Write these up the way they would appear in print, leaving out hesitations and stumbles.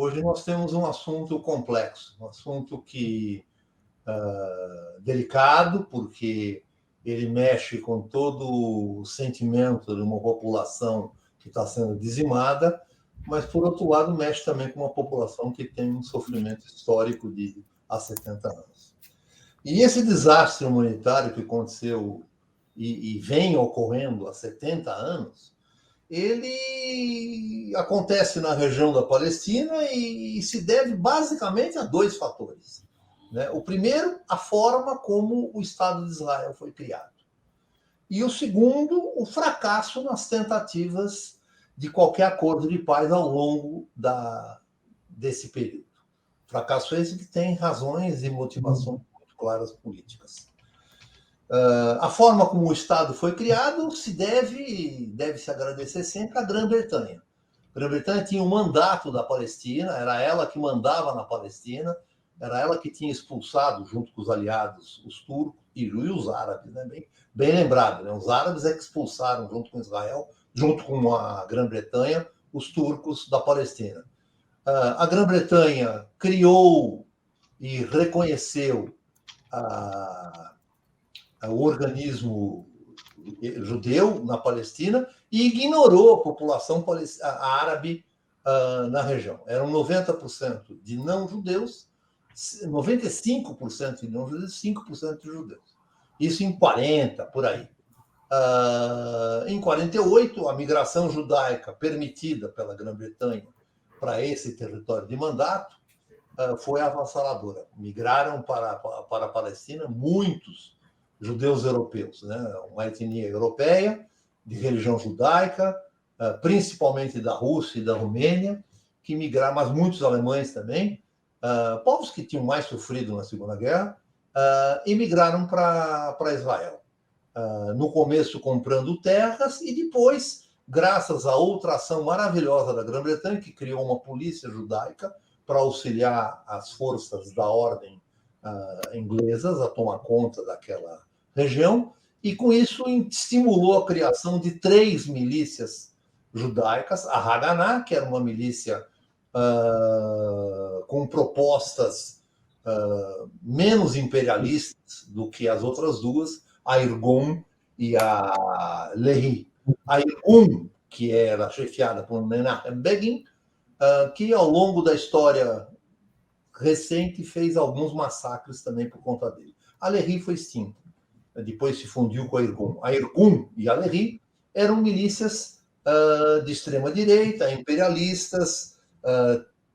Hoje nós temos um assunto complexo, um assunto que delicado, porque ele mexe com todo o sentimento de uma população que está sendo dizimada, mas, por outro lado, mexe também com uma população que tem um sofrimento histórico de há 70 anos. E esse desastre humanitário que aconteceu e vem ocorrendo há 70 anos, ele acontece na região da Palestina e se deve basicamente a dois fatores. Né? O primeiro, a forma como o Estado de Israel foi criado. E o segundo, o fracasso nas tentativas de qualquer acordo de paz ao longo desse período. Fracasso esse que tem razões e motivações muito claras políticas. A forma como o Estado foi criado deve-se agradecer sempre à Grã-Bretanha. A Grã-Bretanha tinha um mandato da Palestina, era ela que mandava na Palestina, era ela que tinha expulsado, junto com os aliados, os turcos e os árabes, né? Bem lembrado, né? Os árabes é que expulsaram, junto com Israel, junto com a Grã-Bretanha, os turcos da Palestina. A Grã-Bretanha criou e reconheceu o organismo judeu na Palestina e ignorou a população árabe na região. Eram 90% de não-judeus, 95% de não-judeus, 5% de judeus. Isso em 40, por aí. Em 48, a migração judaica permitida pela Grã-Bretanha para esse território de mandato foi avassaladora. Migraram para a Palestina muitos judeus europeus, né? Uma etnia europeia, de religião judaica, principalmente da Rússia e da Romênia, que migraram, mas muitos alemães também, povos que tinham mais sofrido na Segunda Guerra, emigraram para Israel. No começo comprando terras e depois, graças a outra ação maravilhosa da Grã-Bretanha, que criou uma polícia judaica para auxiliar as forças da ordem inglesas a tomar conta daquela região, e com isso estimulou a criação de 3 milícias judaicas, a Haganah, que era uma milícia com propostas menos imperialistas do que as outras duas, a Irgun e a Lehi. A Irgun, que era chefiada por Menachem Begin, que ao longo da história recente fez alguns massacres também por conta dele. A Lehi foi extinta, depois se fundiu com a Irgun. A Irgun e a Lehi eram milícias de extrema-direita, imperialistas,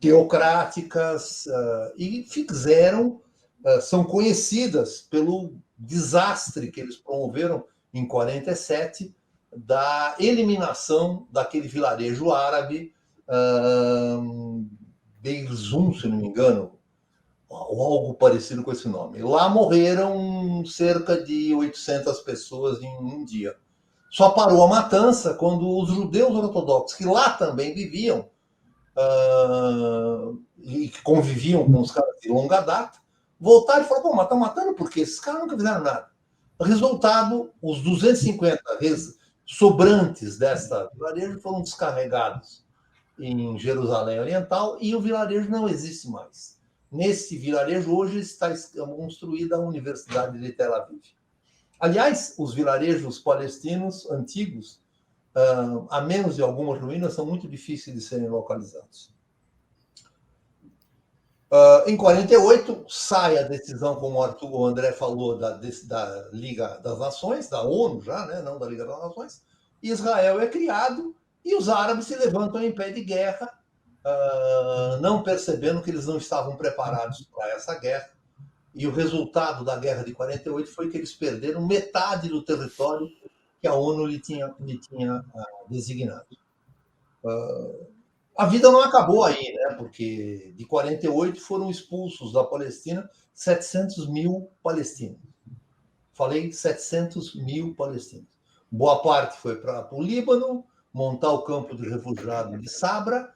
teocráticas, e são conhecidas pelo desastre que eles promoveram em 47 da eliminação daquele vilarejo árabe, Deir Zum, se não me engano, ou algo parecido com esse nome. Lá morreram cerca de 800 pessoas em um dia. Só parou a matança quando os judeus ortodoxos, que lá também viviam e que conviviam com os caras de longa data, voltaram e falaram: pô, mas estão matando por quê? Esses caras nunca fizeram nada. Resultado, os 250 sobrantes desta vilarejo foram descarregados em Jerusalém Oriental e o vilarejo não existe mais. Nesse vilarejo, hoje está construída a Universidade de Tel Aviv. Aliás, os vilarejos palestinos antigos, a menos de algumas ruínas, são muito difíceis de serem localizados. Em 48, sai a decisão, como o André falou, da Liga das Nações, da ONU já, né? Não da Liga das Nações. Israel é criado e os árabes se levantam em pé de guerra, não percebendo que eles não estavam preparados para essa guerra. E o resultado da guerra de 48 foi que eles perderam metade do território que a ONU lhe tinha designado. A vida não acabou aí, né? Porque de 48 foram expulsos da Palestina 700 mil palestinos. Falei 700 mil palestinos. Boa parte foi para o Líbano, montar o campo de refugiados de Sabra,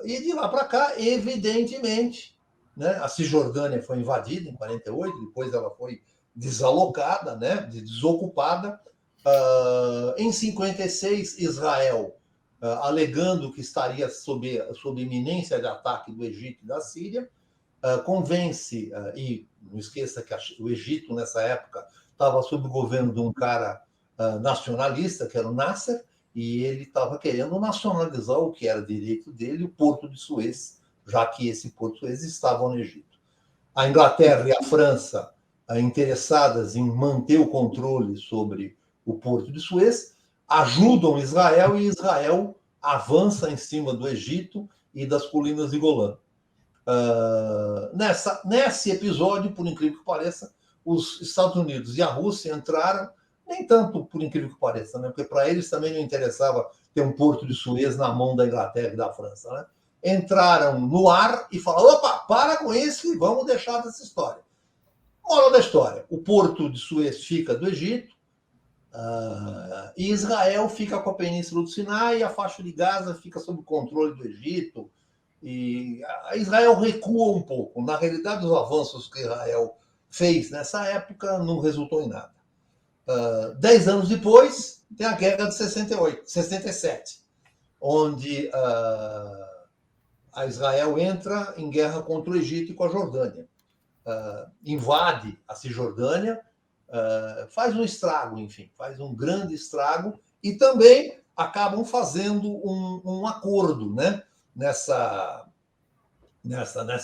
e de lá para cá, evidentemente, né, a Cisjordânia foi invadida em 48, depois ela foi desalocada, né, desocupada. Em 56, Israel alegando que estaria sob iminência de ataque do Egito e da Síria, convence, e não esqueça que o Egito, nessa época, estava sob o governo de um cara nacionalista, que era o Nasser, e ele estava querendo nacionalizar o que era direito dele, o Porto de Suez, já que esse Porto de Suez estava no Egito. A Inglaterra e a França, interessadas em manter o controle sobre o Porto de Suez, ajudam Israel, e Israel avança em cima do Egito e das colinas de Golã. Nesse episódio, por incrível que pareça, os Estados Unidos e a Rússia entraram, nem tanto por incrível que pareça, né? Porque para eles também não interessava ter um Porto de Suez na mão da Inglaterra e da França, né? Entraram no ar e falaram: opa, para com isso e vamos deixar dessa história. Moral da história: o Porto de Suez fica do Egito, e Israel fica com a Península do Sinai, e a faixa de Gaza fica sob controle do Egito, e a Israel recua um pouco. Na realidade, os avanços que Israel fez nessa época não resultou em nada. 10 anos depois, tem a Guerra de 67, onde a Israel entra em guerra contra o Egito e com a Jordânia. Invade a Cisjordânia, faz um estrago, enfim, faz um grande estrago, e também acabam fazendo um acordo, né, nessa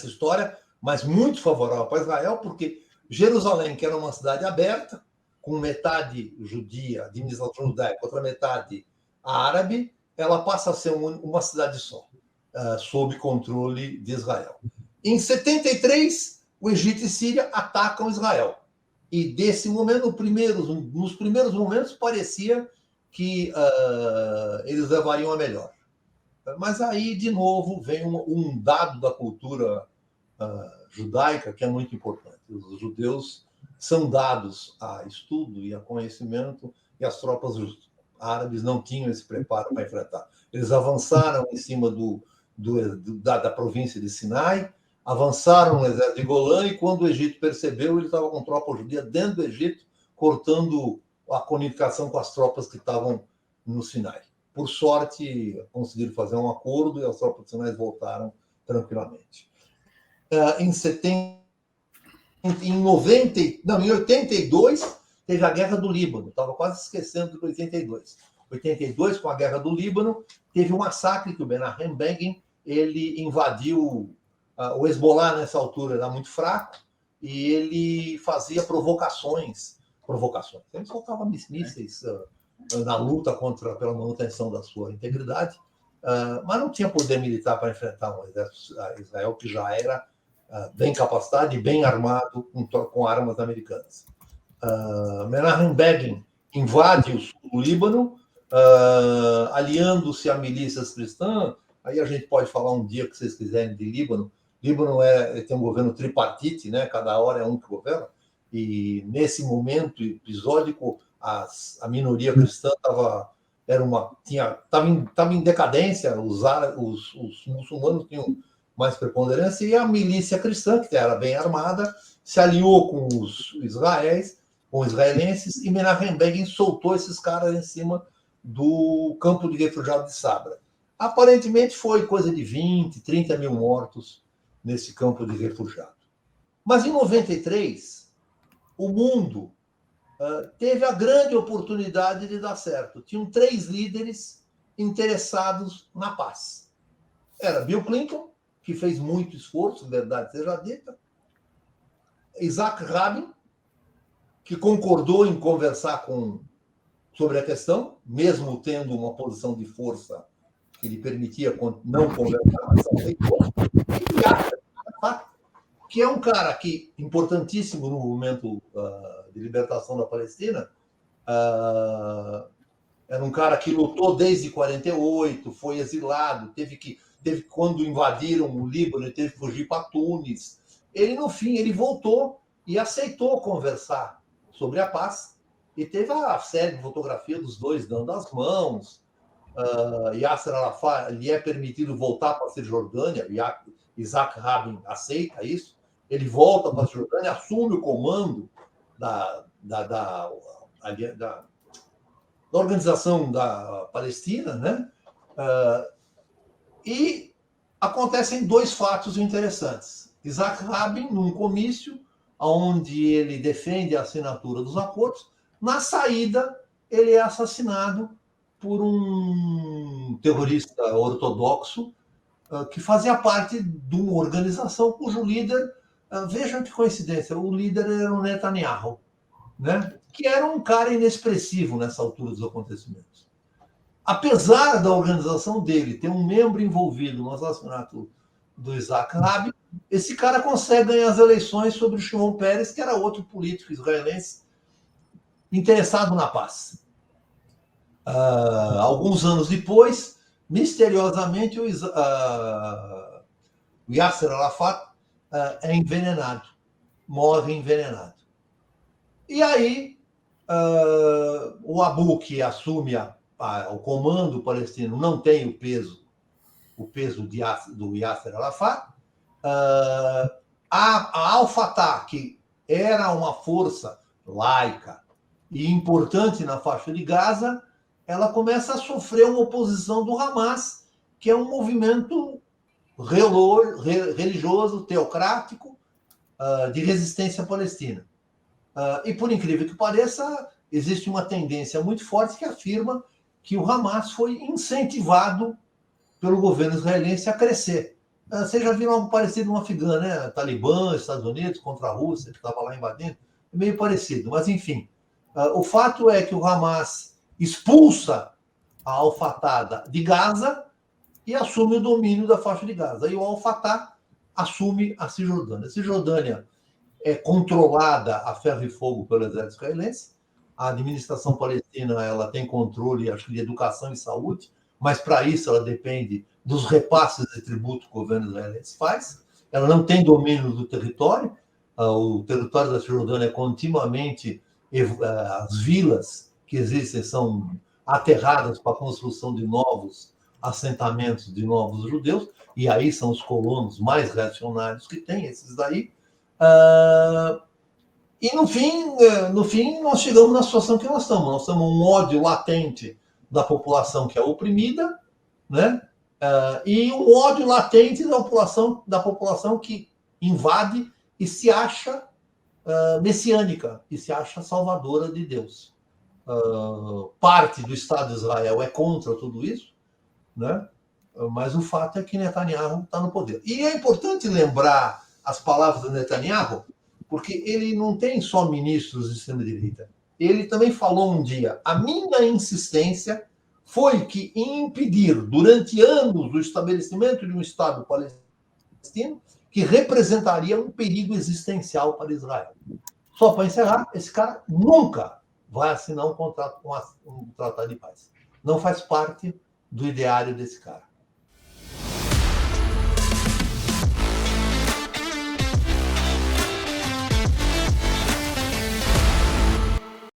história, mas muito favorável para Israel, porque Jerusalém, que era uma cidade aberta, com metade judia, administração judaica, outra metade árabe, ela passa a ser uma cidade só, sob controle de Israel. Em 73, o Egito e Síria atacam Israel. E desse momento, nos primeiros momentos, parecia que eles levariam a melhor. Mas aí, de novo, vem um dado da cultura judaica que é muito importante. Os judeus são dados a estudo e a conhecimento, e as tropas árabes não tinham esse preparo para enfrentar. Eles avançaram em cima da província de Sinai, avançaram no exército de Golã, e quando o Egito percebeu, ele estava com tropa judia dentro do Egito, cortando a comunicação com as tropas que estavam no Sinai. Por sorte, conseguiram fazer um acordo e as tropas de Sinai voltaram tranquilamente. Em 82, teve a Guerra do Líbano. Estava quase esquecendo de 82. 82, com a Guerra do Líbano, teve um massacre que o Menachem Begin ele invadiu. O Hezbollah, nessa altura, era muito fraco, e ele fazia provocações. Ele soltava mísseis na luta pela manutenção da sua integridade, mas não tinha poder militar para enfrentar um exército Israel que já era bem capacitado e bem armado com armas americanas. Menachem Begin invade o sul do Líbano, aliando-se a milícias cristãs. Aí a gente pode falar um dia que vocês quiserem de Líbano. Líbano tem um governo tripartite, né? Cada hora é um que governa, e nesse momento episódico a minoria cristã estava em decadência, os muçulmanos tinham mais preponderância, e a milícia cristã, que era bem armada, se aliou com os israelenses, e Menachem Begin soltou esses caras em cima do campo de refugiados de Sabra. Aparentemente foi coisa de 20, 30 mil mortos nesse campo de refugiados. Mas em 93, o mundo teve a grande oportunidade de dar certo. Tinham 3 líderes interessados na paz. Era Bill Clinton, que fez muito esforço, verdade seja dita. Isaac Rabin, que concordou em conversar sobre a questão, mesmo tendo uma posição de força que lhe permitia não conversar, mas aceitou. E Yasser Arafat, que é um cara importantíssimo no movimento de libertação da Palestina, era um cara que lutou desde 48, foi exilado, quando invadiram o Líbano, ele teve que fugir para Tunis. Ele, no fim, ele voltou e aceitou conversar sobre a paz, e teve a série de fotografia dos dois dando as mãos. Yasser Arafat lhe é permitido voltar para a Cisjordânia, Isaac Rabin aceita isso, ele volta para a Cisjordânia, assume o comando da organização da Palestina, né? E acontecem dois fatos interessantes. Isaac Rabin, num comício, onde ele defende a assinatura dos acordos, na saída ele é assassinado por um terrorista ortodoxo que fazia parte de uma organização cujo líder, vejam que coincidência, o líder era o Netanyahu, né? Que era um cara inexpressivo nessa altura dos acontecimentos. Apesar da organização dele ter um membro envolvido no assassinato do Isaac Rabin, esse cara consegue ganhar as eleições sobre o Shimon Peres, que era outro político israelense interessado na paz. Alguns anos depois, misteriosamente, o Yasser Arafat é envenenado, morre envenenado. E aí, o Abu, que assume o comando palestino, não tem o peso do Yasser Arafat. A Al-Fatah, que era uma força laica e importante na faixa de Gaza, ela começa a sofrer uma oposição do Hamas, que é um movimento religioso, teocrático, de resistência palestina. E, por incrível que pareça, existe uma tendência muito forte que afirma que o Hamas foi incentivado pelo governo israelense a crescer. Vocês já viram algo parecido no Afegão, né? Talibã, Estados Unidos contra a Rússia, que estava lá invadindo. É meio parecido, mas enfim. O fato é que o Hamas expulsa a Al-Fatah de Gaza e assume o domínio da faixa de Gaza. E o Al-Fatah assume a Cisjordânia. A Cisjordânia é controlada a ferro e fogo pelo exército israelense. A administração palestina ela tem controle, acho que, de educação e saúde, mas para isso ela depende dos repasses de tributo que o governo israelense faz. Ela não tem domínio do território. O território da Cisjordânia é continuamente... As vilas que existem são aterradas para a construção de novos assentamentos de novos judeus, e aí são os colonos mais reacionários que tem, esses daí. E no fim, nós chegamos na situação que nós estamos. Nós temos um ódio latente da população que é oprimida, né? E um ódio latente da população que invade e se acha messiânica, e se acha salvadora de Deus. Parte do Estado de Israel é contra tudo isso, né? Mas o fato é que Netanyahu está no poder. E é importante lembrar as palavras do Netanyahu, porque ele não tem só ministros de extrema-direita. Ele também falou um dia: a minha insistência foi que impedir, durante anos, o estabelecimento de um Estado palestino que representaria um perigo existencial para Israel. Só para encerrar, esse cara nunca vai assinar um contrato com um tratado de paz. Não faz parte do ideário desse cara.